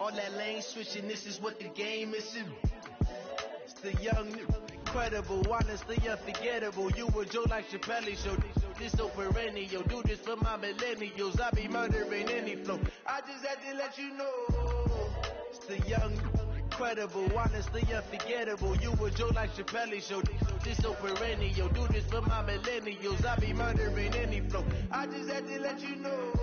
All that lane switching, this is what the game is. It's the young, incredible, honestly unforgettable. You were Joe like Chappelle show. This so perennial. Do this for my millennials. I be murdering any flow. I just had to let you know. It's the young, incredible, honestly unforgettable. You were Joe like Chappelle show. This so perennial. Do this for my millennials. I be murdering any flow. I just had to let you know.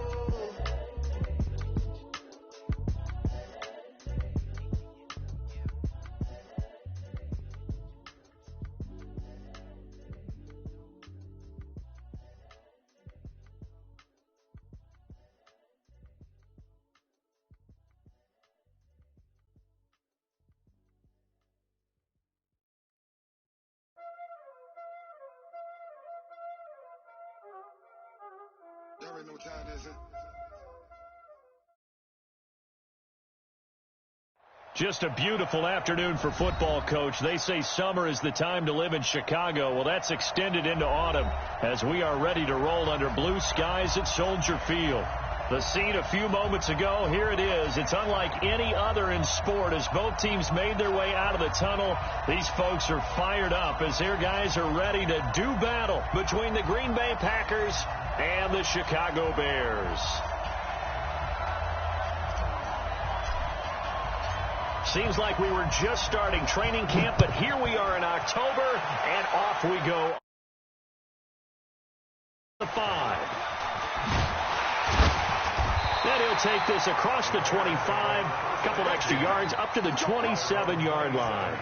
There ain't no time, is it? Just a beautiful afternoon for football, Coach. They say summer is the time to live in Chicago. Well, that's extended into autumn as we are ready to roll under blue skies at Soldier Field. The scene a few moments ago, here it is. It's unlike any other in sport as both teams made their way out of the tunnel. These folks are fired up as their guys are ready to do battle between the Green Bay Packers and the Chicago Bears. Seems like we were just starting training camp, but here we are in October, and off we go. The 5. Then he'll take this across the 25, a couple extra yards up to the 27-yard line.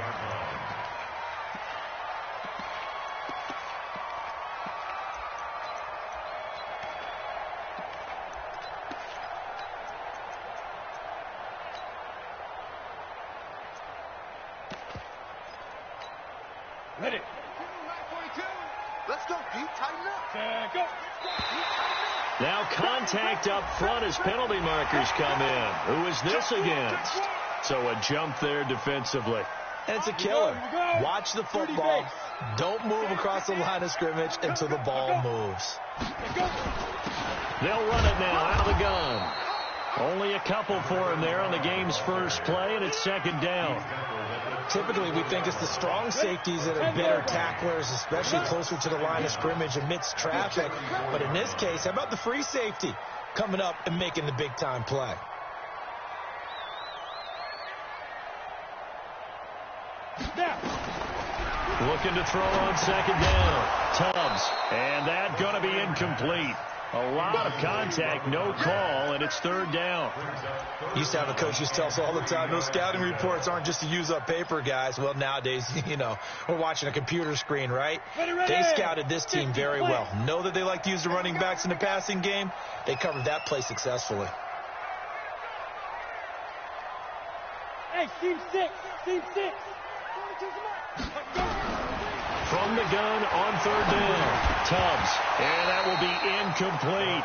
Ready. Let's go, Pete. Tighten up. Go. Now contact up front as penalty markers come in. Who is this against? So a jump there defensively. And it's a killer. Watch the football. Don't move across the line of scrimmage until the ball moves. They'll run it now out of the gun. Only a couple for him there on the game's first play, and it's second down. Typically, we think it's the strong safeties that are better tacklers, especially closer to the line of scrimmage amidst traffic. But in this case, how about the free safety coming up and making the big-time play? Looking to throw on second down. Tubbs, and that's going to be incomplete. A lot of contact, no call, and it's third down. Used to have a coach used to tell us all the time, those scouting reports aren't just to use up paper, guys. Well, nowadays, we're watching a computer screen, right? They scouted this team very well. Know that they like to use the running backs in the passing game. They covered that play successfully. Hey, team 6. From the gun on third down. Tubbs, and that will be incomplete.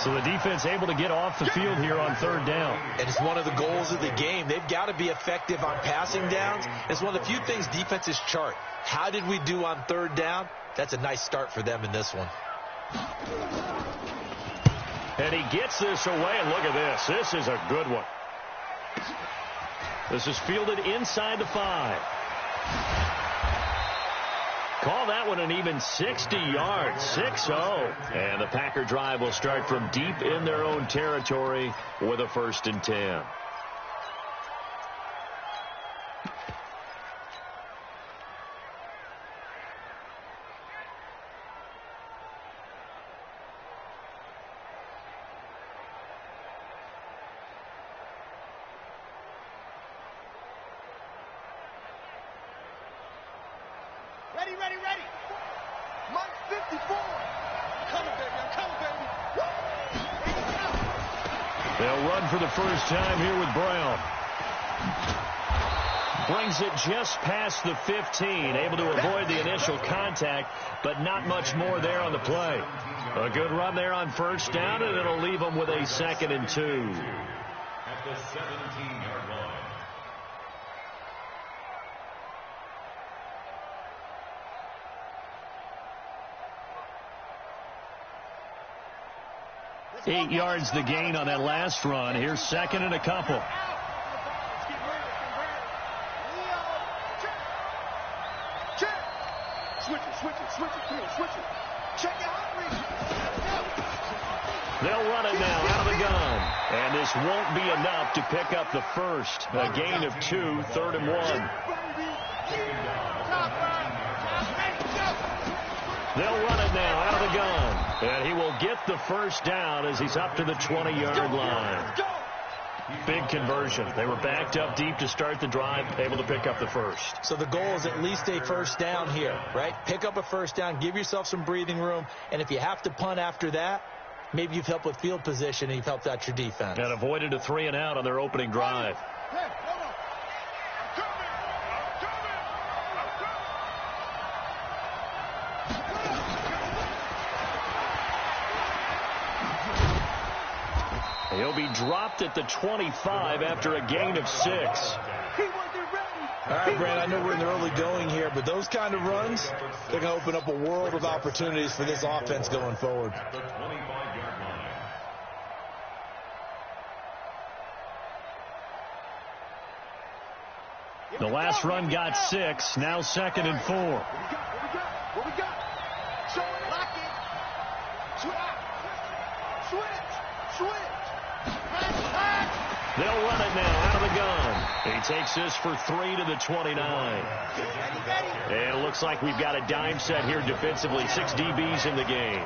So the defense able to get off the field here on third down. And it's one of the goals of the game. They've got to be effective on passing downs. It's one of the few things defenses chart. How did we do on third down? That's a nice start for them in this one. And he gets this away, and look at this. This is a good one. This is fielded inside the 5. Call that one an even 60 yards, 6-0. And the Packer drive will start from deep in their own territory with a 1st and 10. Ready. Mike 54. Coming, baby. I'm coming, baby. They'll run for the first time here with Brown. Brings it just past the 15. Able to avoid the initial contact, but not much more there on the play. A good run there on first down, and it'll leave them with a 2nd and 2. At the 17-yard line. Eight yards the gain on that last run. Here's 2nd and a couple. Switch it. Come on, switch it. Check it out, They'll run it now out of the gun. And this won't be enough to pick up the first. A gain of 2, 3rd and 1. They'll run it now out of the gun. And he will get the first down as he's up to the 20-yard line. Big conversion. They were backed up deep to start the drive, able to pick up the first. So the goal is at least a first down here, right? Pick up a first down, give yourself some breathing room, and if you have to punt after that, maybe you've helped with field position and you've helped out your defense. And avoided a 3 and out on their opening drive. Hey, hold on. He'll be dropped at the 25 after a gain of 6. He wasn't ready. All right, Brand, I know we're in the early going here, but those kind of runs, they're going to open up a world of opportunities for this offense going forward. The 25-yard line. The last run got 6, now 2nd and 4. What we got? Show it. Lock it. Switch. They'll run it now out of the gun. He takes this for 3 to the 29. And it looks like we've got a dime set here defensively. 6 DBs in the game.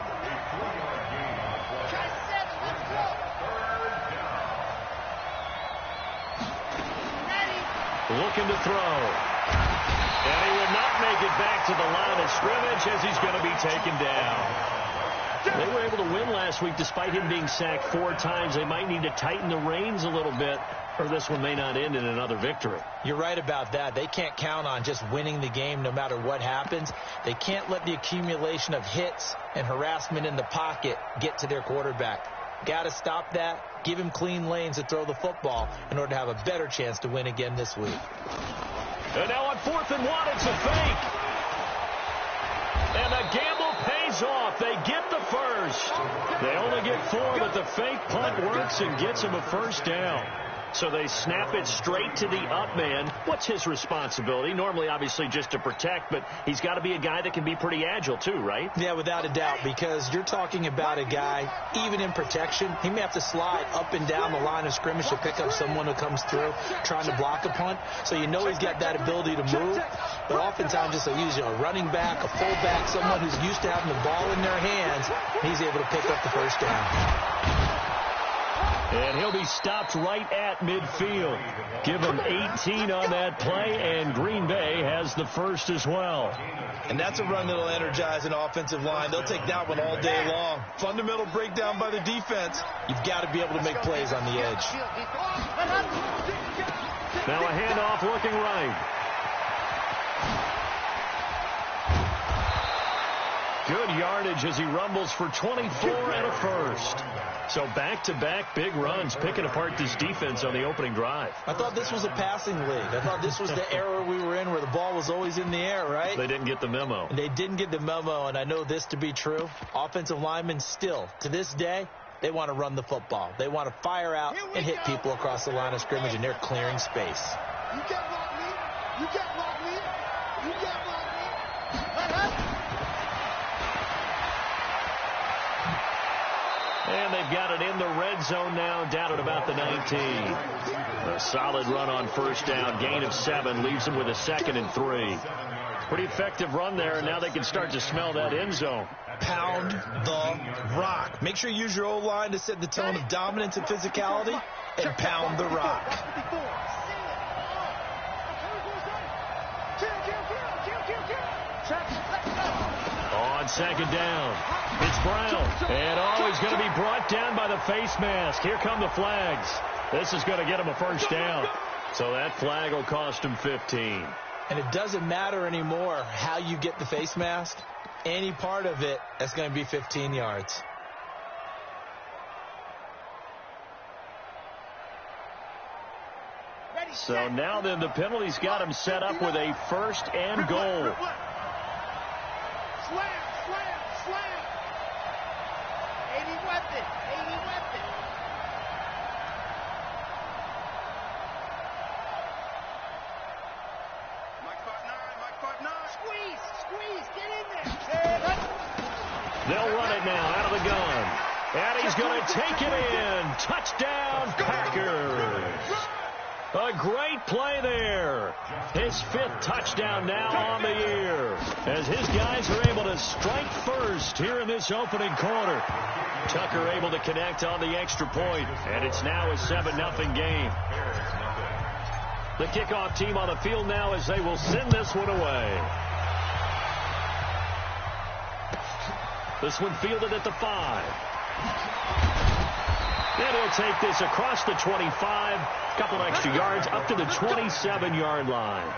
Looking to throw. And he will not make it back to the line of scrimmage as he's going to be taken down. They were able to win last week despite him being sacked 4 times. They might need to tighten the reins a little bit, or this one may not end in another victory. You're right about that. They can't count on just winning the game no matter what happens. They can't let the accumulation of hits and harassment in the pocket get to their quarterback. Got to stop that, give him clean lanes to throw the football in order to have a better chance to win again this week. And now on 4th and 1, it's a fake. And the gamble pays off. They get the first. They only get 4, but the fake punt works and gets them a first down. So they snap it straight to the up man. What's his responsibility? Normally, obviously, just to protect, but he's got to be a guy that can be pretty agile too, right? Yeah, without a doubt, because you're talking about a guy, even in protection, he may have to slide up and down the line of scrimmage to pick up someone who comes through trying to block a punt. So you know he's got that ability to move. But oftentimes, just usually a running back, a fullback, someone who's used to having the ball in their hands, he's able to pick up the first down. And he'll be stopped right at midfield. Give him 18 on that play, and Green Bay has the first as well. And that's a run that'll energize an offensive line. They'll take that one all day long. Fundamental breakdown by the defense. You've got to be able to make plays on the edge. Now a handoff looking right. Good yardage as he rumbles for 24 and a first. So back-to-back big runs, picking apart this defense on the opening drive. I thought this was a passing league. I thought this was the era we were in where the ball was always in the air, right? They didn't get the memo. They didn't get the memo, and I know this to be true. Offensive linemen still, to this day, they want to run the football. They want to fire out and hit people across the line of scrimmage, and they're clearing space. You can't block me. You can't block me. You can't block me. And they've got it in the red zone now, down at about the 19. A solid run on first down, gain of 7, leaves them with a 2nd and 3. Pretty effective run there, and now they can start to smell that end zone. Pound the rock. Make sure you use your O-line to set the tone of dominance and physicality, and pound the rock. On 2nd down, it's Brown. And he's going to be brought down by the face mask. Here come the flags. This is going to get him a first down. So that flag will cost him 15. And it doesn't matter anymore how you get the face mask. Any part of it, that's going to be 15 yards. So now then the penalty's got him set up with a 1st and goal. Slam. 80 weapon. Mike 5'9. Squeeze. They'll run it now out of the gun. And he's going to take it in. Touchdown, Packers. A great play there. His 5th touchdown now on the year, as his guys are able to strike first here in this opening quarter. Tucker able to connect on the extra point, and it's now a 7-0 game. The kickoff team on the field now as they will send this one away. This one fielded at the 5. And he'll take this across the 25, couple extra yards up to the 27-yard line.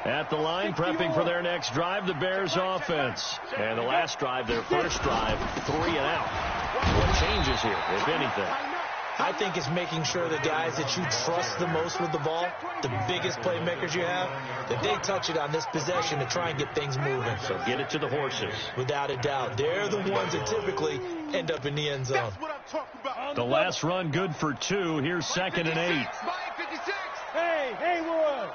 At the line, prepping for their next drive, the Bears offense. And the last drive, their first drive, 3 and out. What changes here, if anything? I think it's making sure the guys that you trust the most with the ball, the biggest playmakers you have, that they touch it on this possession to try and get things moving. So get it to the horses. Without a doubt. They're the ones that typically end up in the end zone. The last run good for 2. Here's 2nd and 8. Hey, Haywood.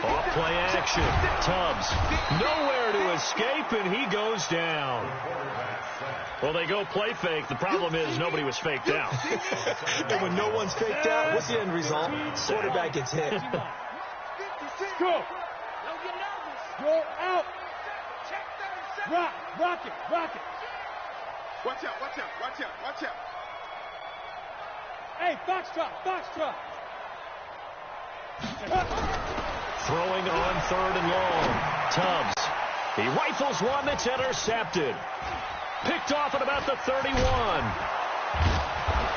Off play action. Tubbs nowhere to escape, and he goes down. Well, they go play fake. The problem is nobody was faked out. And when no one's faked out, what's the end result? Quarterback gets hit. Go. Go out. Rock it. Watch out. Hey, Foxtrot. Throwing on 3rd and long. Tubbs. He rifles one that's intercepted. Picked off at about the 31.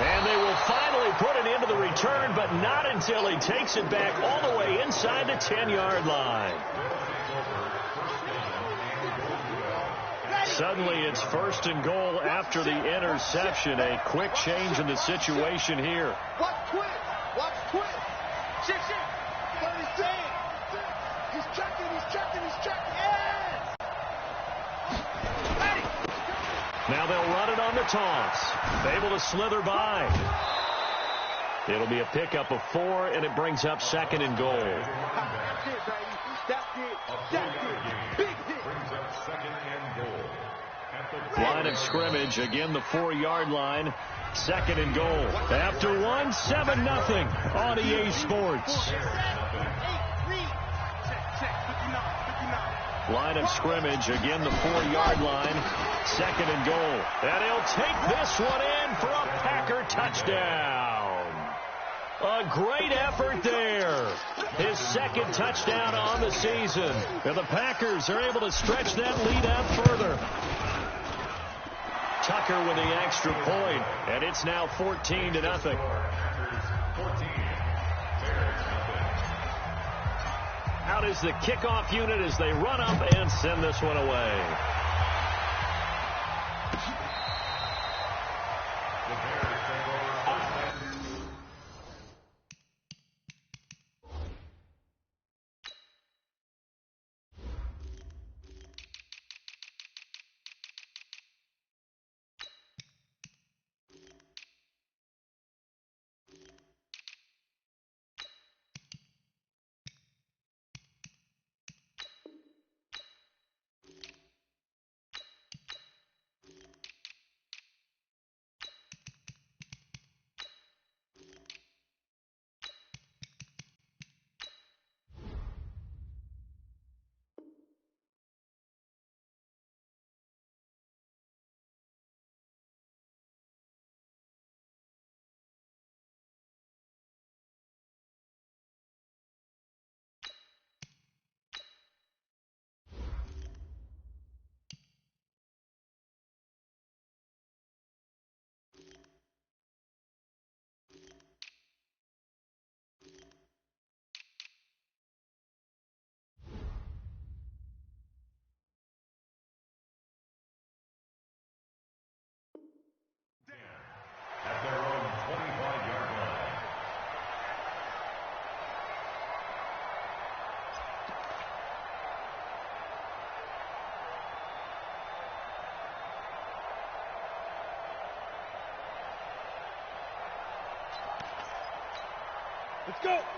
And they will finally put it into the return, but not until he takes it back all the way inside the 10-yard line. Suddenly it's 1st and goal after the interception. A quick change in the situation here. Watch quick. Shit. What he's saying. He's checking. Now they'll run it on the toss. Able to slither by. It'll be a pickup of 4, and it brings up 2nd and goal. That's it. Big hit. Line of scrimmage, again the 4-yard line. 2nd and goal. After 1, 7-0 on EA Sports. Line of scrimmage, again the 4-yard line. 2nd and goal. And he'll take this one in for a Packer touchdown. A great effort there. His 2nd touchdown on the season. And the Packers are able to stretch that lead out further. Tucker with the extra point, and it's now 14-0. Out is the kickoff unit as they run up and send this one away.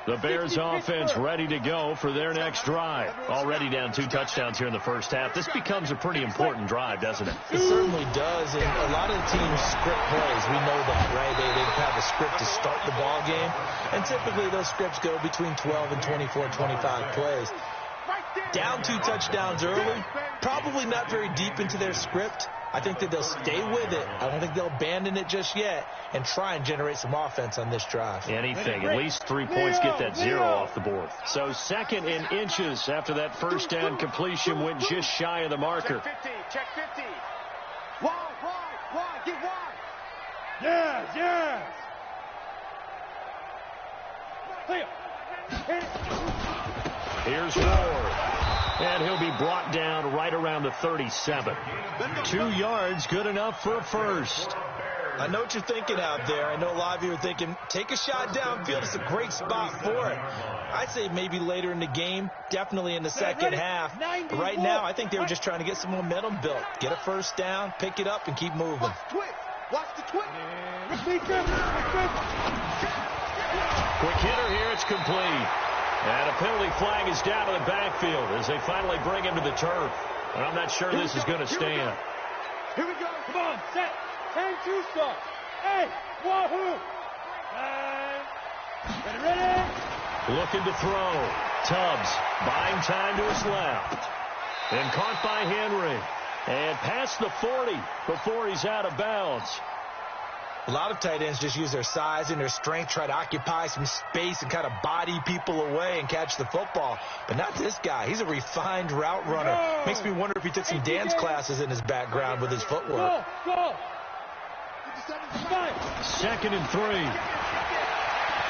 The Bears offense ready to go for their next drive. Already down 2 touchdowns here in the first half. This becomes a pretty important drive, doesn't it? It certainly does, and a lot of the teams script plays. We know that, right? They have a script to start the ball game, and typically those scripts go between 12 and 24, 25 plays. Down 2 touchdowns early, probably not very deep into their script. I think that they'll stay with it. I don't think they'll abandon it just yet and try and generate some offense on this drive. Anything. At least 3 points, get that 0 off the board. So 2nd and inches after that first down completion went just shy of the marker. Check 50. Wide. Get wide. Yeah. Here's Ward. And he'll be brought down right around the 37. 2 yards, good enough for a first. I know what you're thinking out there. I know a lot of you are thinking, take a shot downfield. It's a great spot for it. I'd say maybe later in the game, definitely in the second half. But right now, I think they were just trying to get some momentum built. Get a first down, pick it up, and keep moving. Watch the twist. Quick hitter here, it's complete. And a penalty flag is down to the backfield as they finally bring him to the turf. And I'm not sure this is going to stand. Here we go. Come on, set. 10-2 start. Hey, wahoo. Ready. Looking to throw. Tubbs buying time to his left. And caught by Henry. And past the 40 before he's out of bounds. A lot of tight ends just use their size and their strength, try to occupy some space and kind of body people away and catch the football. But not this guy. He's a refined route runner. Makes me wonder if he took some dance classes in his background with his footwork. Go. 2nd and 3.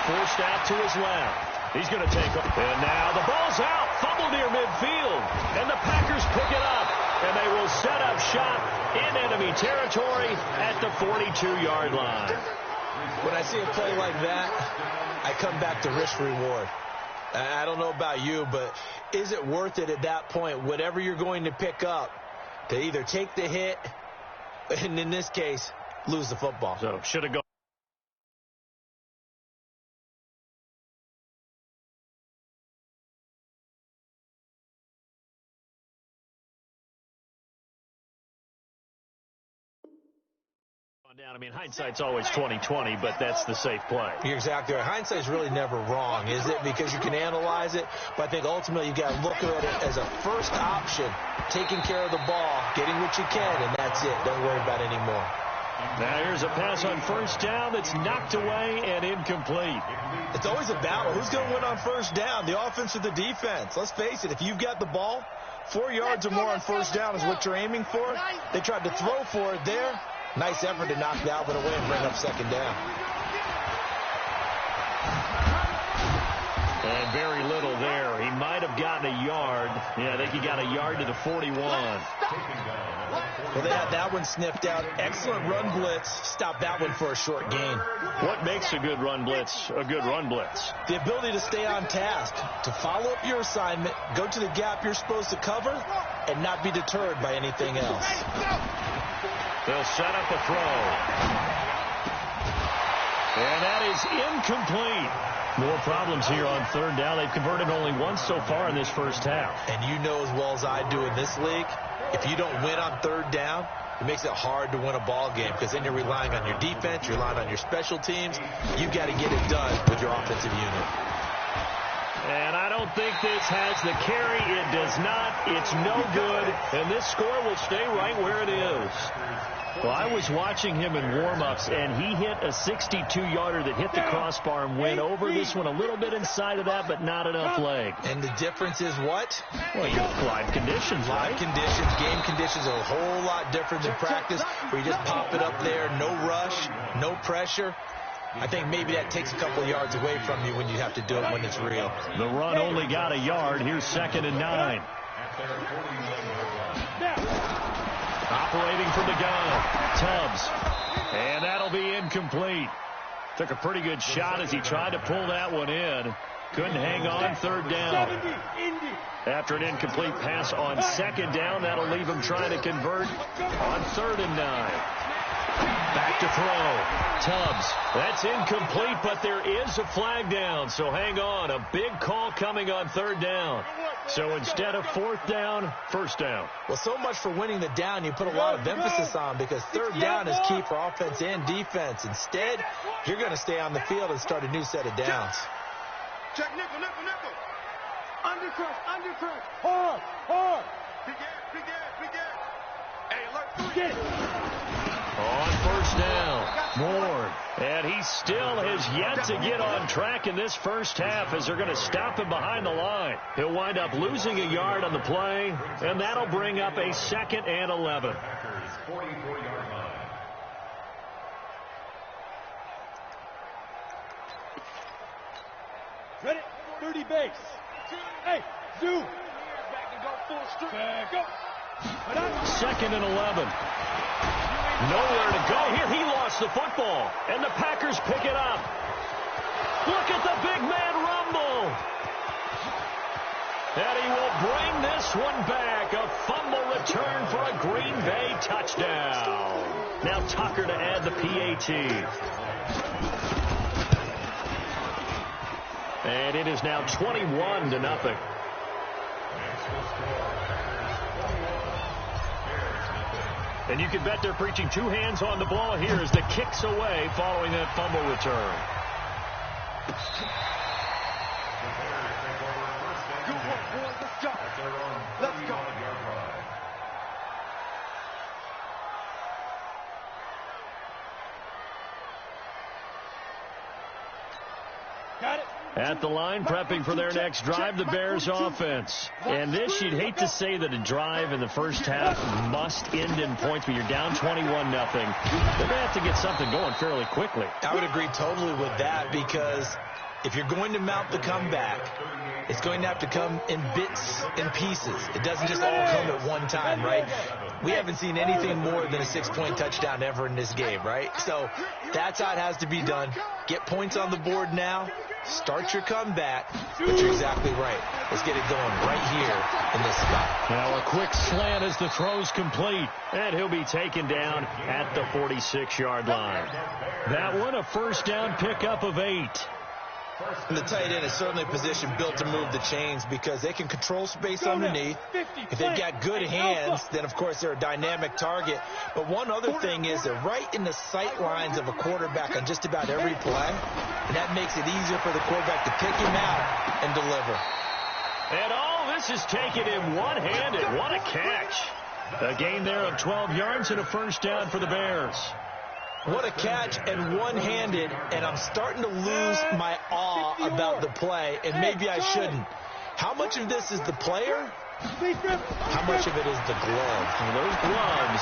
Forced out to his left. He's going to take off. And now the ball's out. Fumble near midfield. And the Packers pick it up. And they will set up shop in enemy territory at the 42-yard line. When I see a play like that, I come back to risk-reward. I don't know about you, but is it worth it at that point, whatever you're going to pick up, to either take the hit and, in this case, lose the football? So should have gone. Down. I mean, hindsight's always 20/20, but that's the safe play. You're exactly right. Hindsight's really never wrong, is it? Because you can analyze it, but I think ultimately you got to look at it as a first option, taking care of the ball, getting what you can, and that's it. Don't worry about it anymore. Now here's a pass on first down that's knocked away and incomplete. It's always a battle. Who's going to win on first down, the offense or the defense? Let's face it, if you've got the ball, 4 yards or more on first down is what you're aiming for. They tried to throw for it there. Nice effort to knock Dalvin away and bring up 2nd down. And very little there. He might have gotten a yard. Yeah, I think he got a yard to the 41. Well, they had that one sniffed out. Excellent run blitz. Stop that one for a short gain. What makes a good run blitz a good run blitz? The ability to stay on task, to follow up your assignment, go to the gap you're supposed to cover, and not be deterred by anything else. They'll set up a throw. And that is incomplete. More problems here on 3rd down. They've converted only once so far in this first half. And you know as well as I do in this league, if you don't win on 3rd down, it makes it hard to win a ball game because then you're relying on your defense, you're relying on your special teams. You've got to get it done with your offensive unit. And I don't think this has the carry. It does not. It's no good. And this score will stay right where it is. Well, I was watching him in warm-ups, and he hit a 62-yarder that hit the crossbar and went over. This one a little bit inside of that, but not enough leg. And the difference is what? Well, you have live conditions, right? Live conditions, game conditions are a whole lot different than practice, where you just pop it up there, no rush, no pressure. I think maybe that takes a couple of yards away from you when you have to do it when it's real. The run only got a yard. Here's 2nd and 9. Operating from the gun, Tubbs. And that'll be incomplete. Took a pretty good shot as he tried to pull that one in. Couldn't hang on 3rd down. After an incomplete pass on 2nd down, that'll leave him trying to convert on 3rd and 9. Back to throw. Tubbs. That's incomplete, but there is a flag down. So hang on. A big call coming on third down. So instead of fourth down, first down. Well, so much for winning the down you put a lot of emphasis on, because third down is key for offense and defense. Instead, you're going to stay on the field and start a new set of downs. Check nickel. Undercrush. Hard. Big air. Hey, alert 3. Get it. On first down, Moore. And he still has yet to get on track in this first half as they're going to stop him behind the line. He'll wind up losing a yard on the play, and that'll bring up a 2nd and 11. Packers 44-yard line. Ready? 30 base. Hey, zoom. Back and go full strip. Back up. 2nd and 11. Nowhere to go here. He lost the football, and the Packers pick it up. Look at the big man rumble. And he will bring this one back. A fumble return for a Green Bay touchdown. Now Tucker to add the PAT. And it is now 21-0. And you can bet they're preaching 2 hands on the ball here as the kick's away following that fumble return. Good work, boys. Let's go. Got it. At the line, prepping for their next drive, the Bears offense. And this, you'd hate to say that a drive in the first half must end in points, but you're down 21-0. They're going to have to get something going fairly quickly. I would agree totally with that, because if you're going to mount the comeback, it's going to have to come in bits and pieces. It doesn't just all come at one time, right? We haven't seen anything more than a 6-point touchdown ever in this game, right? So that's how it has to be done. Get points on the board now. Start your comeback, but you're exactly right. Let's get it going right here in this spot. Now a quick slant as the throw's complete, and he'll be taken down at the 46-yard line. That one, a first down pickup of 8. And the tight end is certainly a position built to move the chains, because they can control space underneath. If they've got good hands, then of course they're a dynamic target. But one other thing is they're right in the sight lines of a quarterback on just about every play, and that makes it easier for the quarterback to pick him out and deliver. And all this is taken in one-handed. What a catch. A gain there of 12 yards and a first down for the Bears. What a catch, and one-handed, and I'm starting to lose my awe about the play, and maybe I shouldn't. How much of this is the player? How much of it is the glove? And those gloves,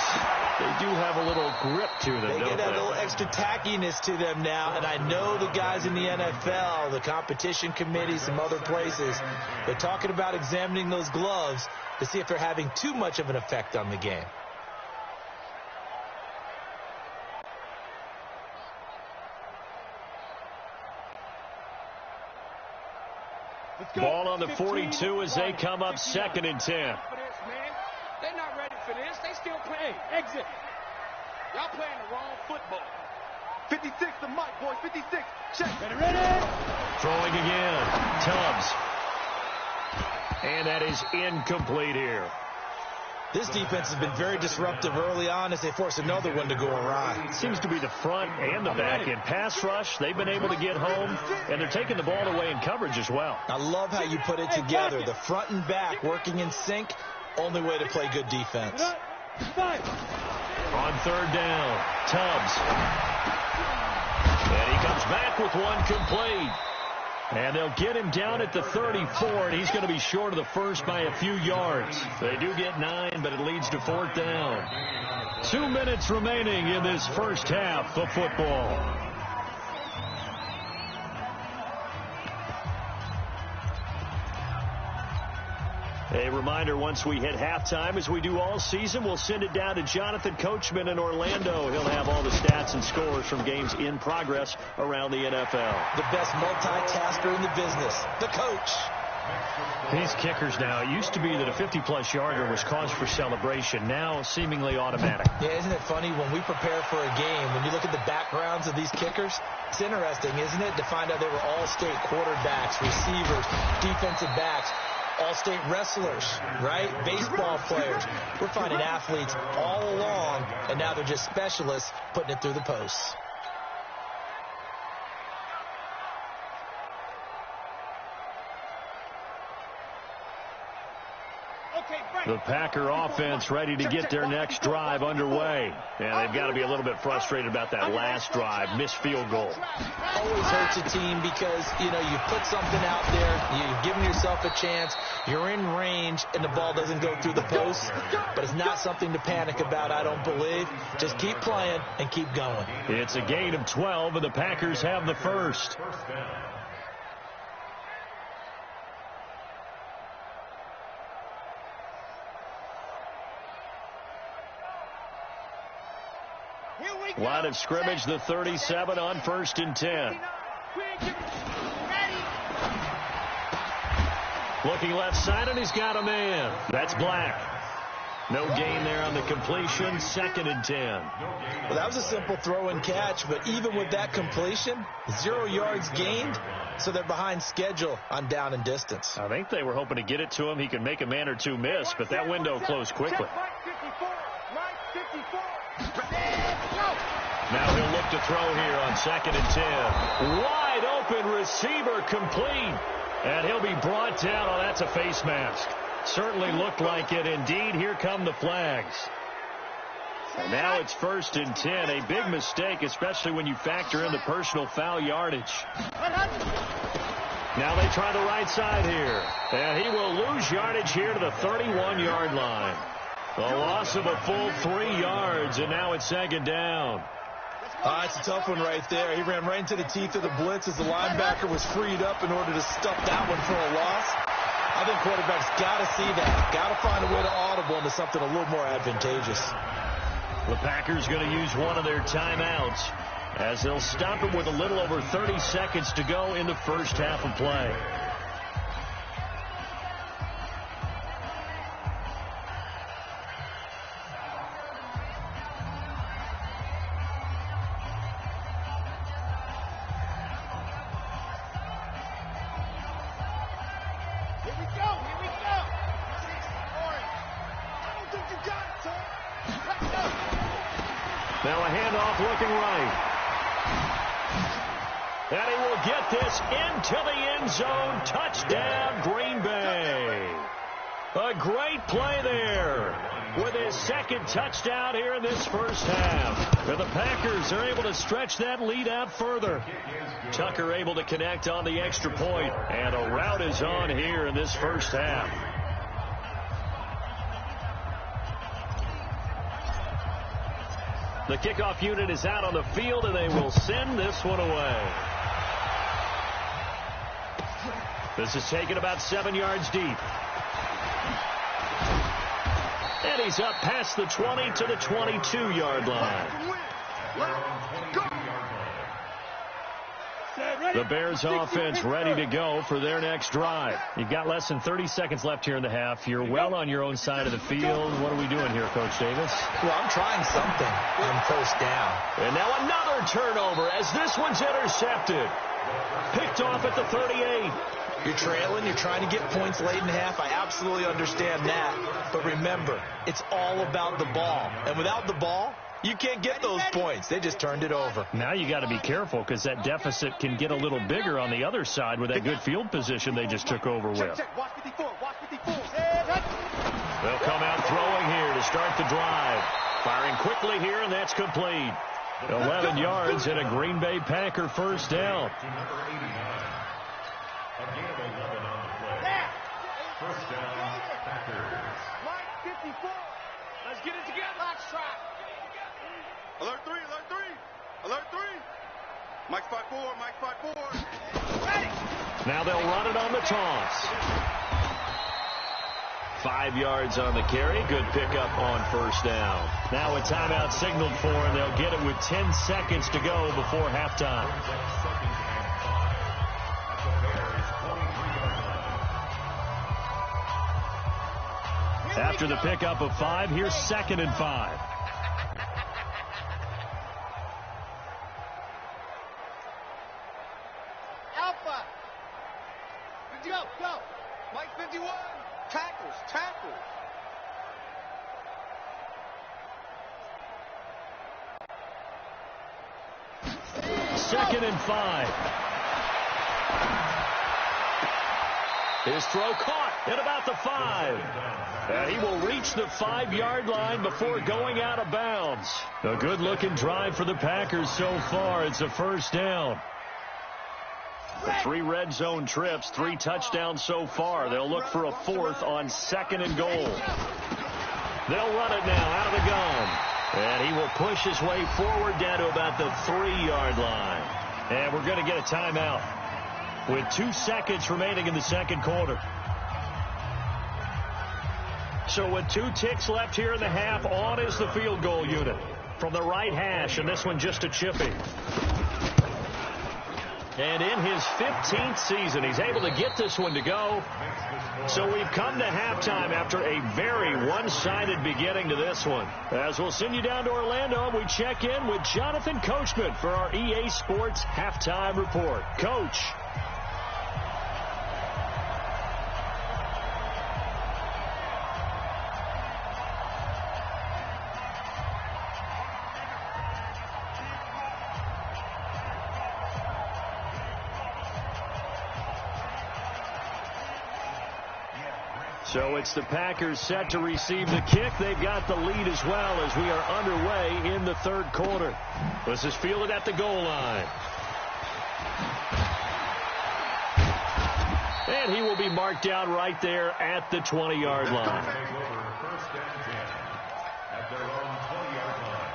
they do have a little grip to them, They don't get that little extra tackiness to them now, and I know the guys in the NFL, the competition committee, some other places, they're talking about examining those gloves to see if they're having too much of an effect on the game. Ball on the 42 as they come up 2nd and 10. They're not ready for this. They still play. Exit. Y'all playing the wrong football. 56 to Mike, boys. 56. Check. Ready. Throwing again. Tubbs. And that is incomplete here. This defense has been very disruptive early on as they force another one to go awry. Seems to be the front and the back end. Pass rush, they've been able to get home, and they're taking the ball away in coverage as well. I love how you put it together. The front and back working in sync, only way to play good defense. On third down, Tubbs. And he comes back with one complete. And they'll get him down at the 34, and he's going to be short of the first by a few yards. They do get 9, but it leads to 4th down. 2 minutes remaining in this first half of football. A reminder, once we hit halftime, as we do all season, we'll send it down to Jonathan Coachman in Orlando. He'll have all the stats and scores from games in progress around the NFL. The best multitasker in the business, the coach. These kickers now, it used to be that a 50-plus yarder was cause for celebration. Now, seemingly automatic. Yeah, isn't it funny? When we prepare for a game, when you look at the backgrounds of these kickers, it's interesting, isn't it, to find out they were all-state quarterbacks, receivers, defensive backs, all-state wrestlers, right? Baseball players. We're finding athletes all along, and now they're just specialists putting it through the posts. The Packer offense ready to get their next drive underway. And they've got to be a little bit frustrated about that last drive, missed field goal. Always hurts a team because, you put something out there, you've given yourself a chance, you're in range, and the ball doesn't go through the post. But it's not something to panic about, I don't believe. Just keep playing and keep going. It's a gain of 12, and the Packers have the first. Line of scrimmage, the 37 on 1st and 10. Looking left side, and he's got a man. That's Black. No gain there on the completion, 2nd and 10. Well, that was a simple throw and catch, but even with that completion, 0 yards gained, so they're behind schedule on down and distance. I think they were hoping to get it to him. He could make a man or two miss, but that window closed quickly. Now he'll look to throw here on 2nd and 10. Wide open receiver complete. And he'll be brought down. Oh, that's a face mask. Certainly looked like it. Indeed, here come the flags. And now it's 1st and 10. A big mistake, especially when you factor in the personal foul yardage. Now they try the right side here. And he will lose yardage here to the 31-yard line. A loss of a full 3 yards, and now it's 2nd down. It's a tough one right there. He ran right into the teeth of the blitz as the linebacker was freed up in order to stuff that one for a loss. I think quarterbacks got to see that. Got to find a way to audible into something a little more advantageous. The Packers going to use one of their timeouts as they'll stop him with a little over 30 seconds to go in the first half of play. Now a handoff looking right. And he will get this into the end zone. Touchdown, Green Bay. A great play there with his 2nd touchdown here in this first half. And the Packers are able to stretch that lead out further. Tucker able to connect on the extra point. And a rout is on here in this first half. The kickoff unit is out on the field, and they will send this one away. This is taken about 7 yards deep. And he's up past the 20 to the 22-yard line. The Bears offense ready to go for their next drive. You've got less than 30 seconds left here in the half. You're well on your own side of the field. What are we doing here, Coach Davis? Well, I'm trying something on 1st down. And now another turnover as this one's intercepted. Picked off at the 38. You're trailing. You're trying to get points late in the half. I absolutely understand that. But remember, it's all about the ball. And without the ball, you can't get those points. They just turned it over. Now you got to be careful because that deficit can get a little bigger on the other side with that good field position they just took over with. They'll come out throwing here to start the drive. Firing quickly here, and that's complete. 11 yards and a Green Bay Packer first down. First down, Packers. Mike 54. Let's get it together. Let's try. Alert 3, alert 3, alert 3. Mike 5-4, Mike 5-4. Ready. Now they'll run it on the toss. 5 yards on the carry. Good pickup on first down. Now a timeout signaled for, and they'll get it with 10 seconds to go before halftime. After the pickup of 5, here's 2nd and 5. Alpha. Go. Mike 51. Tackles. 2nd and 5. His throw caught at about the 5. And he will reach the 5-yard line before going out of bounds. A good-looking drive for the Packers so far. It's a first down. The 3 red zone trips, 3 touchdowns so far. They'll look for a 4th on 2nd and goal. They'll run it now out of the gun. And he will push his way forward down to about the 3-yard line. And we're going to get a timeout with 2 seconds remaining in the second quarter. So with 2 ticks left here in the half, on is the field goal unit from the right hash, and this one just a chippy. And in his 15th season, he's able to get this one to go. So we've come to halftime after a very one-sided beginning to this one. As we'll send you down to Orlando, we check in with Jonathan Coachman for our EA Sports Halftime Report. Coach. So it's the Packers set to receive the kick. They've got the lead as well as we are underway in the third quarter. This is fielded at the goal line. And he will be marked down right there at the 20-yard line. First down 10 at their own 20-yard line.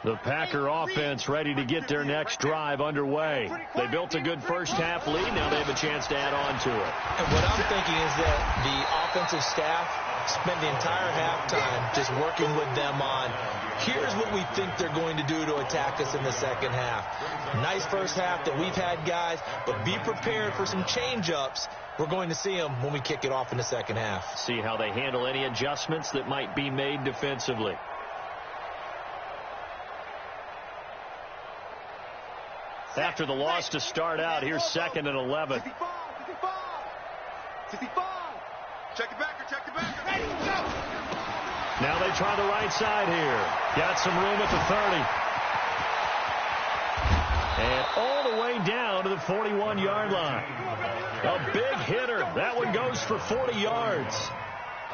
The Packer offense ready to get their next drive underway. They built a good first half lead. Now they have a chance to add on to it. And what I'm thinking is that the offensive staff spent the entire halftime just working with them on, here's what we think they're going to do to attack us in the second half. Nice first half that we've had, guys, but be prepared for some change-ups. We're going to see them when we kick it off in the second half. See how they handle any adjustments that might be made defensively. After the loss to start out, here's 2nd and 11. 65. Check it back. Ready, go. Now they try the right side here. Got some room at the 30. And all the way down to the 41-yard line. A big hitter. That one goes for 40 yards.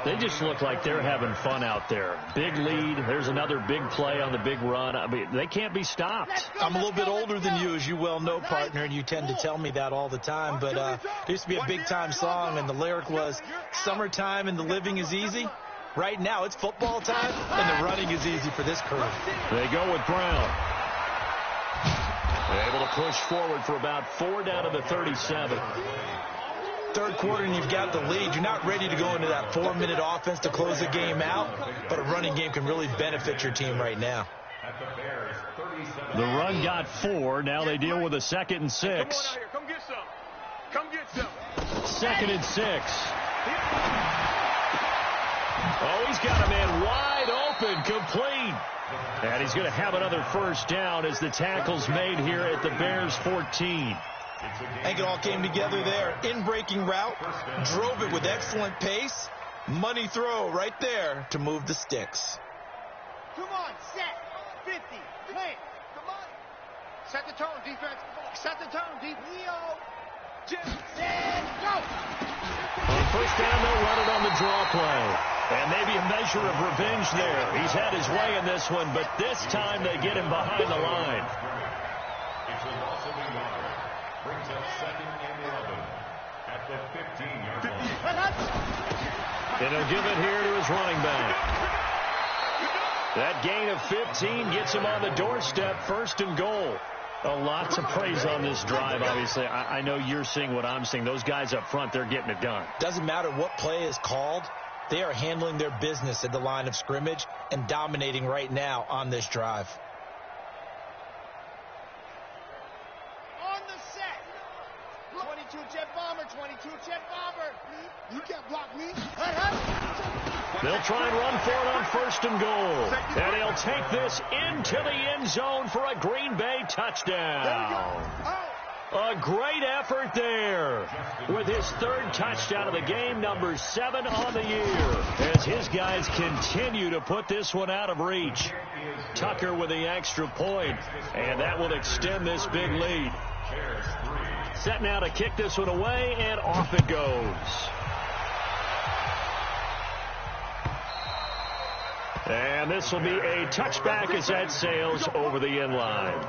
They just look like they're having fun out there. Big lead. There's another big play on the big run. I mean, they can't be stopped. I'm a little bit older than you, as you well know, partner, and you tend to tell me that all the time. But there used to be a big-time song, and the lyric was, "Summertime and the living is easy." Right now, it's football time, and the running is easy for this crew. They go with Brown. They're able to push forward for about 4 down to the 37. Third quarter and you've got the lead. You're not ready to go into that 4-minute offense to close the game out, but a running game can really benefit your team right now. The run got 4. Now they deal with a 2nd and 6. Come get some. 2nd and 6. Oh, he's got a man wide open, complete. And he's going to have another first down as the tackle's made here at the Bears 14. I think it all came together there. In-breaking route, drove it with excellent pace. Money throw right there to move the sticks. Come on, set. 50. Play. Come on. Set the tone, defense. Set the tone, defense. Leo. Set. Go. On first down, they'll run it on the draw play. And maybe a measure of revenge there. He's had his way in this one, but this time they get him behind the line. Brings up 2nd and 11 at the 15-yard line. And he'll give it here to his running back. That gain of 15 gets him on the doorstep, 1st and goal. A lot to praise on this drive, obviously. I know you're seeing what I'm seeing. Those guys up front, they're getting it done. Doesn't matter what play is called. They are handling their business at the line of scrimmage and dominating right now on this drive. On the set. You can't block me. They'll try and run for it on 1st and goal. And he'll take this into the end zone for a Green Bay touchdown. A great effort there with his 3rd touchdown of the game, number 7 on the year, as his guys continue to put this one out of reach. Tucker with the extra point, and that will extend this big lead. Set now to kick this one away, and off it goes. And this will be a touchback as that sails over the end line.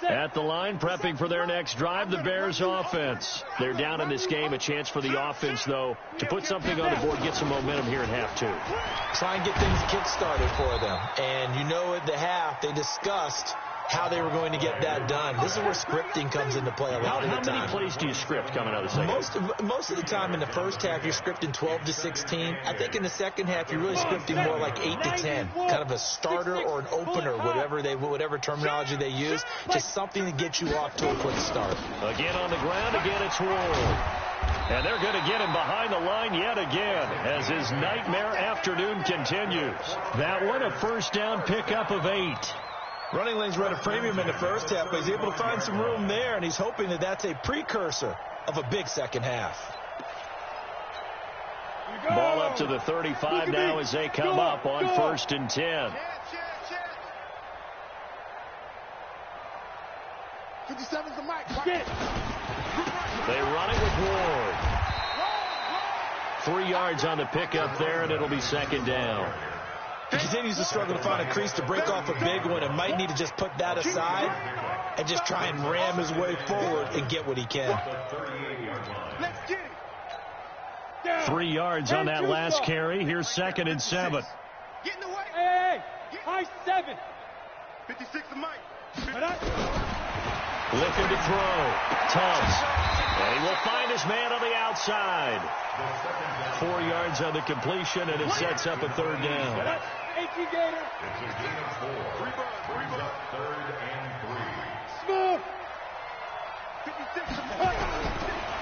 At the line, prepping for their next drive, the Bears offense. They're down in this game. A chance for the offense, though, to put something on the board, get some momentum here in half 2. Try and get things kick-started for them. And you know at the half, they discussed how they were going to get that done. This is where scripting comes into play a lot of the time. How many plays do you script coming out of the second? Most of the time in the first half, you're scripting 12 to 16. I think in the second half, you're really scripting more like 8 to 10. Kind of a starter or an opener, whatever terminology they use. Just something to get you off to a quick start. Again on the ground, again it's Ward. And they're going to get him behind the line yet again as his nightmare afternoon continues. That one, a first down pickup of 8. Running lanes run a premium in the first half, but he's able to find some room there, and he's hoping that that's a precursor of a big second half. Ball up to the 35 now as they come up on 1st and 10. 57's the mic. They run it with Ward. 3 yards on the pickup there, and it'll be 2nd down. He continues to struggle to find a crease to break off a big one and might need to just put that aside and just try and ram his way forward and get what he can. 3 yards on that last carry. Here's 2nd and 7. Get in the way. Hey, high 7. 56 the mic. Looking to throw. Tubbs. And he will find his man on the outside. 4 yards on the completion, and it sets up a 3rd down. It's a gain of 4. 3rd and 3. Smooth.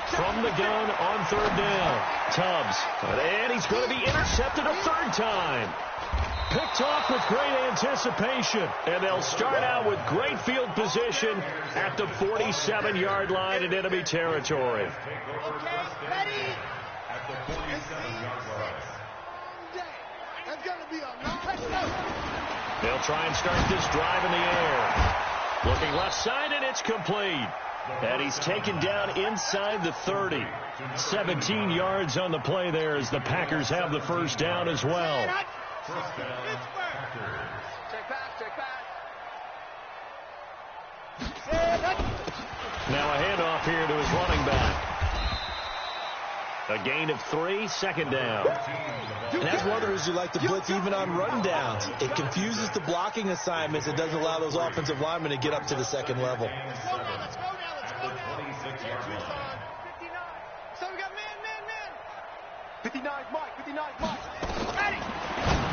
From the gun on 3rd down. Tubbs. And he's going to be intercepted a 3rd time. Picked off with great anticipation. And they'll start out with great field position at the 47-yard line in enemy territory. Okay, ready. At the 47-yard line. That's going to be a touchdown. They'll try and start this drive in the air. Looking left side, and it's complete. And he's taken down inside the 30. 17 yards on the play there as the Packers have the first down as well. First down, Packers. Check pass. Now a handoff here to his running back. A gain of 3, 2nd down. And that's one of the reasons you like to blitz even on run downs. It confuses the blocking assignments. It doesn't allow those offensive linemen to get up to the second level. Let's go now. 26-yard line. 59. So we got man. 59's Mike. Ready.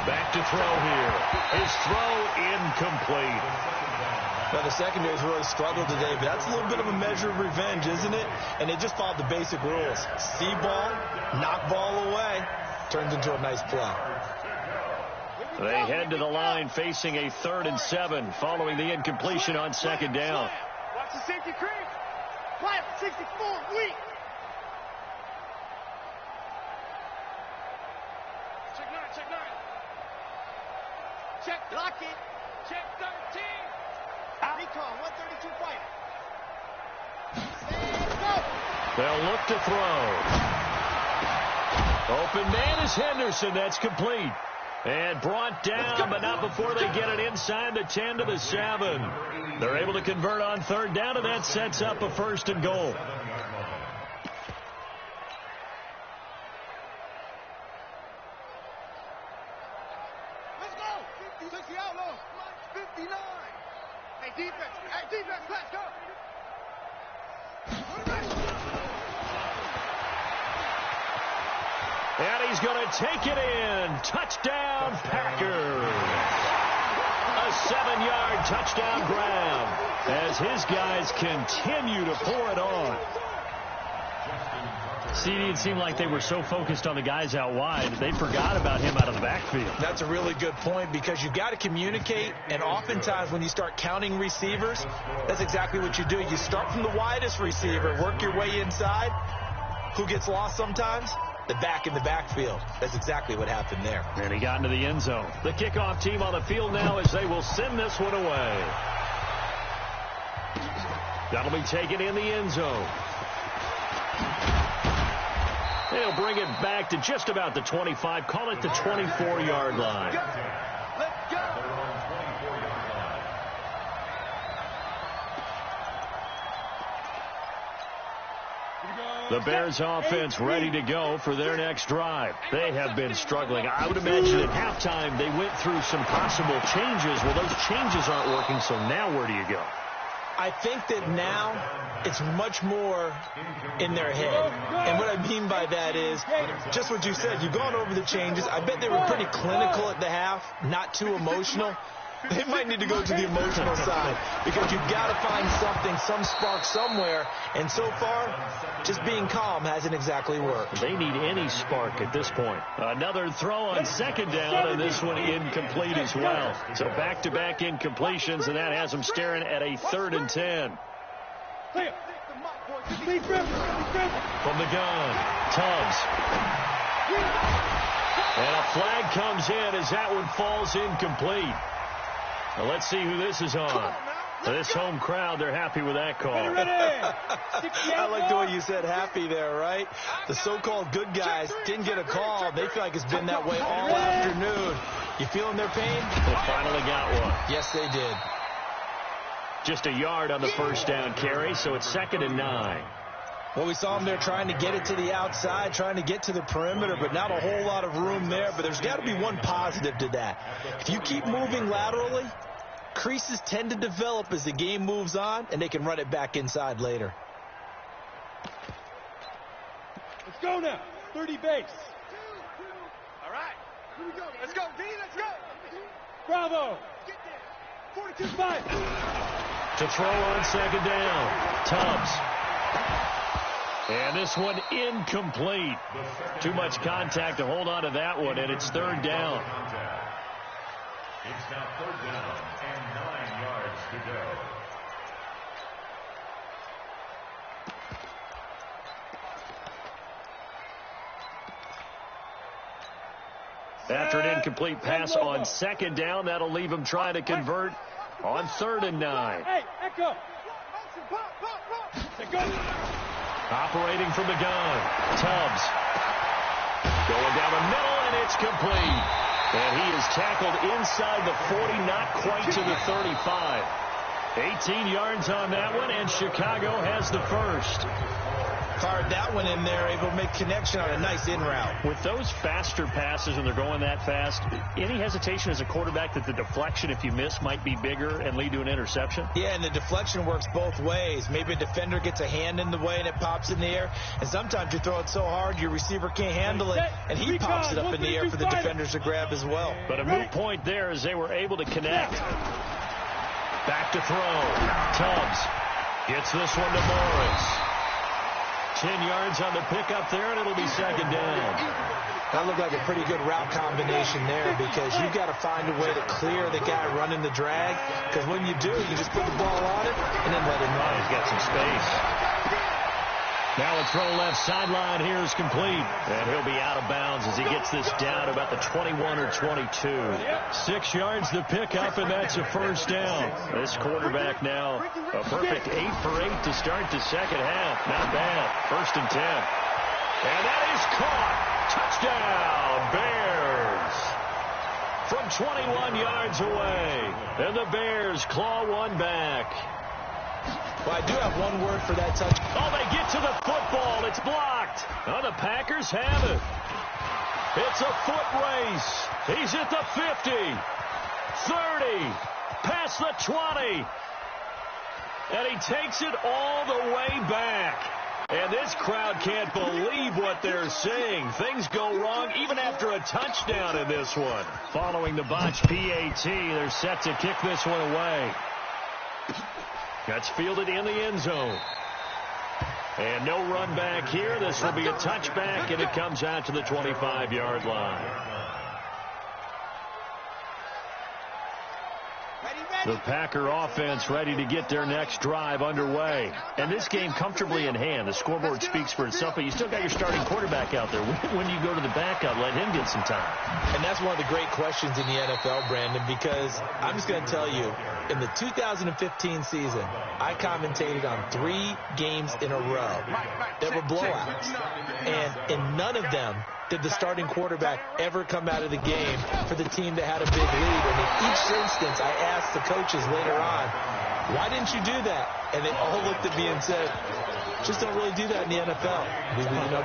Back to throw here. His throw incomplete. Now, the secondary's really struggled today, but that's a little bit of a measure of revenge, isn't it? And they just followed the basic rules. See ball, knock ball away, turns into a nice play. They head to the line facing a 3rd and 7 following the incompletion on 2nd down. Watch the safety creep. Play 64, weak. Check 9. Check, lock it. Check 13. Recon, 132 fighter. And go. They'll look to throw. Open man is Henderson. That's complete. And brought down, but not before they get it inside the 10 to the 7. They're able to convert on 3rd down, and that sets up a 1st and goal. Let's go. 60 outlaw. 59. Hey, defense, let's go. And he's going to take it in. Touchdown, Packers. A 7-yard touchdown grab as his guys continue to pour it on. CD, it seemed like they were so focused on the guys out wide, they forgot about him out of the backfield. That's a really good point because you've got to communicate, and oftentimes when you start counting receivers, that's exactly what you do. You start from the widest receiver, work your way inside. Who gets lost sometimes? The back in the backfield. That's exactly what happened there. And he got into the end zone. The kickoff team on the field now as they will send this one away. That'll be taken in the end zone. They'll bring it back to just about the 25. Call it the 24-yard line. Let's go. The Bears offense ready to go for their next drive. They have been struggling. I would imagine at halftime they went through some possible changes. Well, those changes aren't working, so now where do you go? I think that now it's much more in their head. And what I mean by that is just what you said. You've gone over the changes. I bet they were pretty clinical at the half, not too emotional. They might need to go to the emotional side because you've got to find something, some spark somewhere. And so far, just being calm hasn't exactly worked. They need any spark at this point. Another throw on second down, and this one incomplete as well. So back-to-back incompletions, and that has them staring at a 3rd and 10. From the gun, Tubbs. And a flag comes in as that one falls incomplete. Now let's see who this is on. This home crowd, they're happy with that call. I like the way you said happy there, right? The so-called good guys didn't get a call. They feel like it's been that way all afternoon. You feeling their pain? They finally got one. Yes, they did. Just a yard on the first down carry, so it's 2nd and 9. Well, we saw them there trying to get it to the outside, trying to get to the perimeter, but not a whole lot of room there. But there's got to be one positive to that. If you keep moving laterally, creases tend to develop as the game moves on, and they can run it back inside later. Let's go now. 30 base. All right. Here we go. Let's go, D. Let's go. Bravo. Get there. 42-5. To throw on second down, Tubbs. And this one incomplete. Too much contact to hold on to that one, and it's 3rd down. It's now 3rd down and 9 yards to go. After an incomplete pass on second down, that'll leave him trying to convert on 3rd and 9. Hey, Echo. Operating from the gun, Tubbs. Going down the middle, and it's complete. And he is tackled inside the 40, not quite to the 35. 18 yards on that one, and Chicago has the first. Fired that one in there, able to make connection on a nice in route. With those faster passes when they're going that fast, any hesitation as a quarterback that the deflection, if you miss, might be bigger and lead to an interception? Yeah, and the deflection works both ways. Maybe a defender gets a hand in the way and it pops in the air, and sometimes you throw it so hard your receiver can't handle it, and he pops it up in the air for the defenders to grab as well. But a moot point there as they were able to connect. Back to throw. Tubbs gets this one to Morris. 10 yards on the pickup there, and it'll be 2nd down. That looked like a pretty good route combination there because you've got to find a way to clear the guy running the drag, because when you do, you just put the ball on it and then let him run. He's got some space. Now a throw left sideline here is complete, and he'll be out of bounds as he gets this down about the 21 or 22. 6 yards the pickup, and that's a 1st down. This quarterback now a perfect 8 for 8 to start the second half. Not bad. 1st and 10. And that is caught. Touchdown, Bears. From 21 yards away. And the Bears claw one back. Well, I do have one word for that touch. Oh, they get to the football. It's blocked. Oh, the Packers have it. It's a foot race. He's at the 50, 30, past the 20. And he takes it all the way back. And this crowd can't believe what they're seeing. Things go wrong even after a touchdown in this one. Following the botched PAT, they're set to kick this one away. That's fielded in the end zone. And no run back here. This will be a touchback, and it comes out to the 25-yard line. The Packer offense ready to get their next drive underway. And this game comfortably in hand. The scoreboard speaks for itself, but you still got your starting quarterback out there. When you go to the backup, let him get some time. And that's one of the great questions in the NFL, Brandon, because I'm just going to tell you, in the 2015 season, I commentated on 3 games in a row that were blowouts. And in none of them did the starting quarterback ever come out of the game for the team that had a big lead. And in each instance, I asked the coaches later on, why didn't you do that? And they all looked at me and said, just don't really do that in the NFL.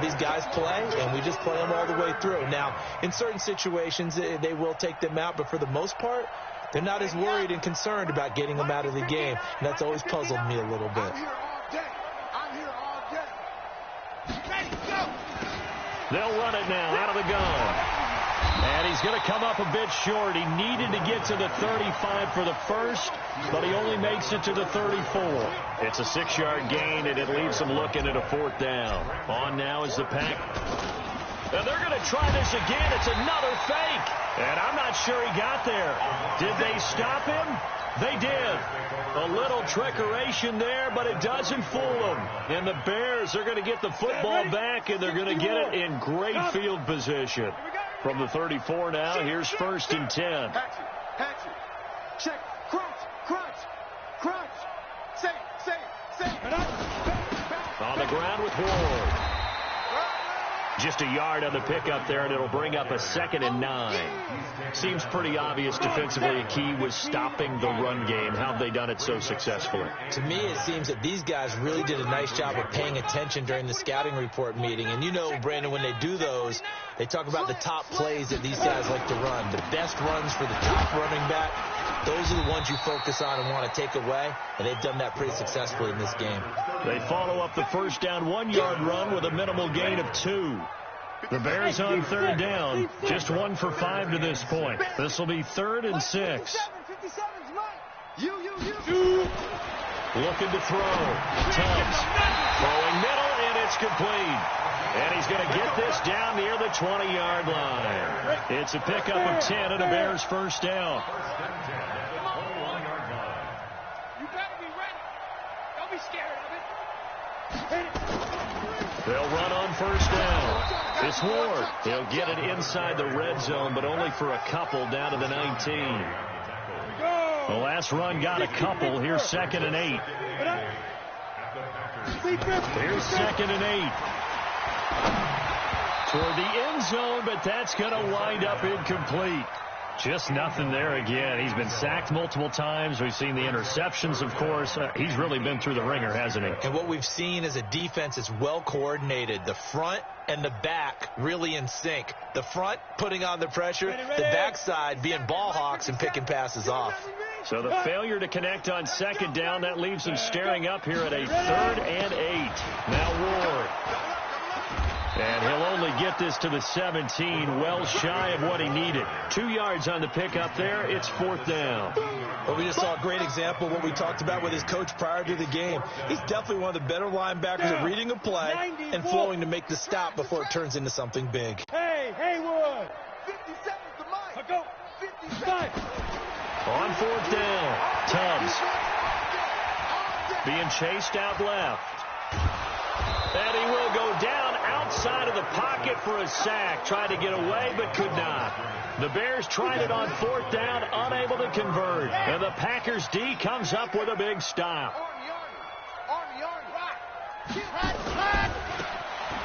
These guys play, and we just play them all the way through. Now, in certain situations, they will take them out, but for the most part, they're not as worried and concerned about getting them out of the game. And that's always puzzled me a little bit. I'm here all day. Ready, go! They'll run it now out of the gun. And he's going to come up a bit short. He needed to get to the 35 for the first, but he only makes it to the 34. It's a 6-yard gain, and it leaves him looking at a 4th down. On now is the Pack. And they're going to try this again. It's another fake. And I'm not sure he got there. Did they stop him? They did. A little trickeration there, but it doesn't fool them. And the Bears are going to get the football back, and they're going to get it in great field position. From the 34 now, here's 1st and 10. Hatchet. Check. Crunch. Say. On the ground with Ward. Just a yard on the pickup there, and it'll bring up a 2nd and 9. Seems pretty obvious defensively a key was stopping the run game. How have they done it so successfully? To me, it seems that these guys really did a nice job of paying attention during the scouting report meeting. And you know, Brandon, when they do those, they talk about the top plays that these guys like to run. The best runs for the top running back, those are the ones you focus on and want to take away. And they've done that pretty successfully in this game. They follow up the first down 1-yard run with a minimal gain of 2. The Bears on 3rd down, just 1 for 5 to this point. This will be 3rd and 6. Looking to throw. Tubbs throwing middle, and it's complete. And he's going to get this down near the 20-yard line. It's a pickup of 10 and a Bears 1st down. You better be ready. Don't be scared of it. They'll run on 1st down. It's Ward. He'll get it inside the red zone, but only for a couple down to the 19. The last run got a couple. Here's 2nd and 8. Here's 2nd and 8. Toward the end zone, but that's going to wind up incomplete. Just nothing there again. He's been sacked multiple times. We've seen the interceptions, of course. He's really been through the ringer, hasn't he? And what we've seen is a defense that's well coordinated. The front and the back really in sync. The front putting on the pressure, the backside being ball hawks and picking passes off. So the failure to connect on 2nd down, that leaves him staring up here at a 3rd and 8. Now Ward. And he'll only get this to the 17, well shy of what he needed. 2 yards on the pickup there. It's 4th down. Well, we just saw a great example of what we talked about with his coach prior to the game. He's definitely one of the better linebackers at reading a play and flowing to make the stop before it turns into something big. Hey, Haywood. 57's the mic. Go. 55. On 4th down, Tubbs being chased out left. And he will go down outside of the pocket for a sack. Tried to get away, but could not. The Bears tried it on 4th down, unable to convert. And the Packers D comes up with a big stop.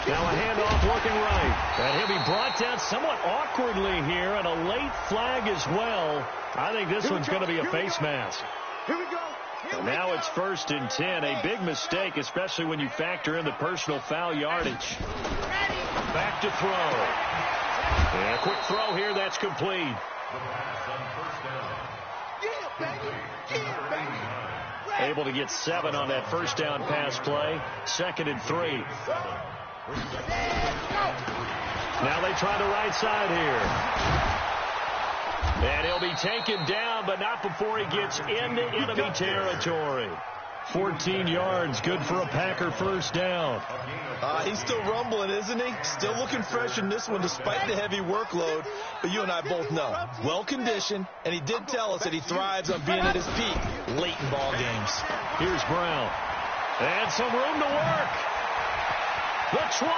Now a handoff looking right. And he'll be brought down somewhat awkwardly here, and a late flag as well. I think this one's going to be a face mask. Here we go. And now it's 1st and 10. A big mistake, especially when you factor in the personal foul yardage. Back to throw. And a quick throw here. That's complete. Able to get 7 on that first down pass play. 2nd and 3. Now they try the right side here. And he'll be taken down, but not before he gets into enemy territory. 14 yards, good for a Packer first down. He's still rumbling, isn't he? Still looking fresh in this one despite the heavy workload. But you and I both know, well-conditioned, and he did tell us that he thrives on being at his peak late in ball games. Here's Brown. And some room to work. The 20.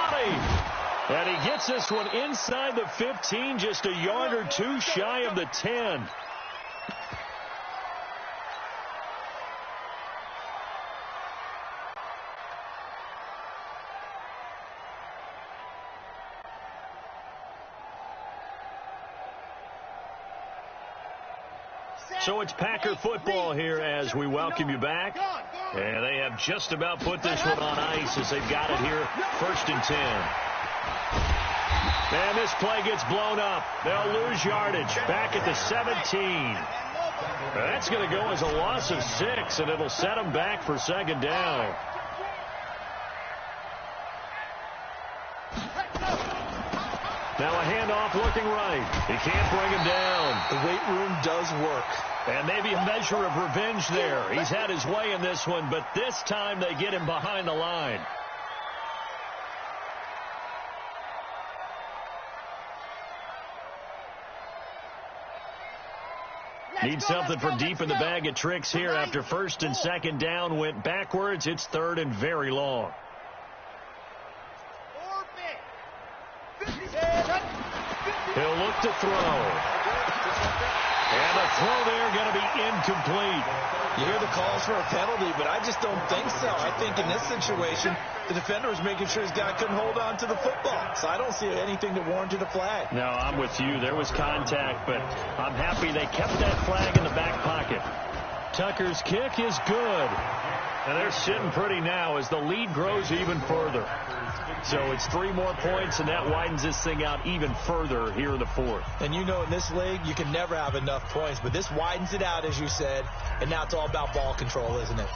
And he gets this one inside the 15, just a yard or two shy of the 10. So it's Packer football here as we welcome you back. And they have just about put this one on ice as they've got it here, 1st and 10. And this play gets blown up. They'll lose yardage back at the 17. That's going to go as a loss of 6, and it'll set them back for 2nd down. Now a handoff looking right. He can't bring him down. The weight room does work. And maybe a measure of revenge there. He's had his way in this one, but this time they get him behind the line. Need something for deep in the bag of tricks here after 1st and 2nd down went backwards. It's 3rd and very long. He'll look to throw. And the throw there going to be incomplete. You hear the calls for a penalty, but I just don't think so. I think in this situation, the defender was making sure his guy couldn't hold on to the football. So I don't see anything that warranted a flag. No, I'm with you. There was contact, but I'm happy they kept that flag in the back pocket. Tucker's kick is good. And they're sitting pretty now as the lead grows even further. So it's 3 more points, and that widens this thing out even further here in the 4th. And you know in this league, you can never have enough points, but this widens it out, as you said, and now it's all about ball control, isn't it?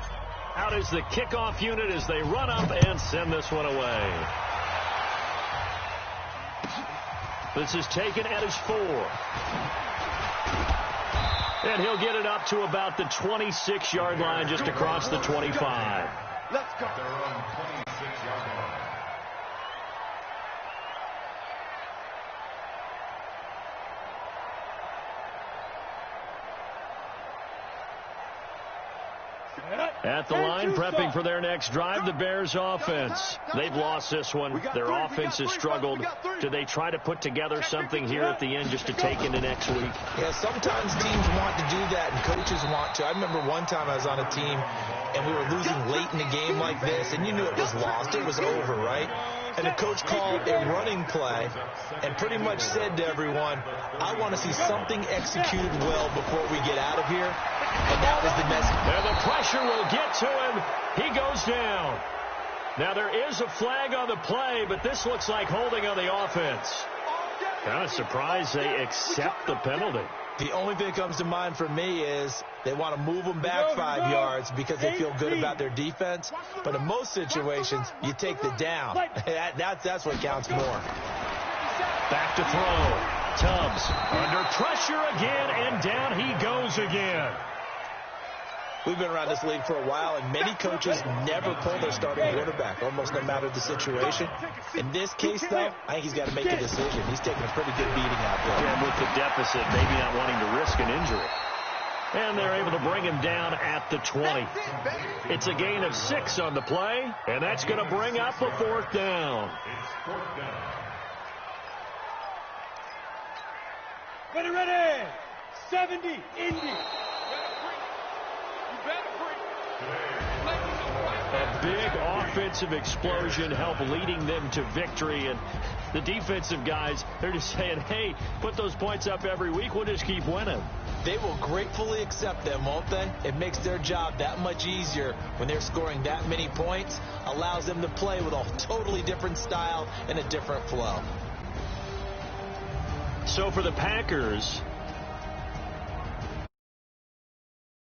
Out is the kickoff unit as they run up and send this one away. This is taken at his 4. And he'll get it up to about the 26-yard line, just across the 25. Let's go. They're on 26-yard line. At the line, prepping for their next drive, the Bears offense. They've lost this one. Their offense has struggled. Do they try to put together something here at the end just to take into next week? Yeah, sometimes teams want to do that, and coaches want to. I remember one time I was on a team, and we were losing late in the game like this, and you knew it was lost. It was over, right? And the coach called a running play and pretty much said to everyone, I want to see something executed well before we get out of here. And that was the message. And the pressure will get to him. He goes down. Now there is a flag on the play, but this looks like holding on the offense. Kind of surprised they accept the penalty. The only thing that comes to mind for me is they want to move them back 5 yards because they feel good about their defense. But in most situations, you take the down. That's what counts more. Back to throw. Tubbs under pressure again, and down he goes again. We've been around this league for a while, and many coaches never pull their starting quarterback, almost no matter the situation. In this case, though, I think he's got to make a decision. He's taking a pretty good beating out there. And with the deficit, maybe not wanting to risk an injury. And they're able to bring him down at the 20. It's a gain of 6 on the play, and that's going to bring up a 4th down. It's 4th down. Ready. 70, Indy. A big offensive explosion helped leading them to victory. And the defensive guys, they're just saying, hey, put those points up every week. We'll just keep winning. They will gratefully accept them, won't they? It makes their job that much easier when they're scoring that many points. Allows them to play with a totally different style and a different flow. So for the Packers,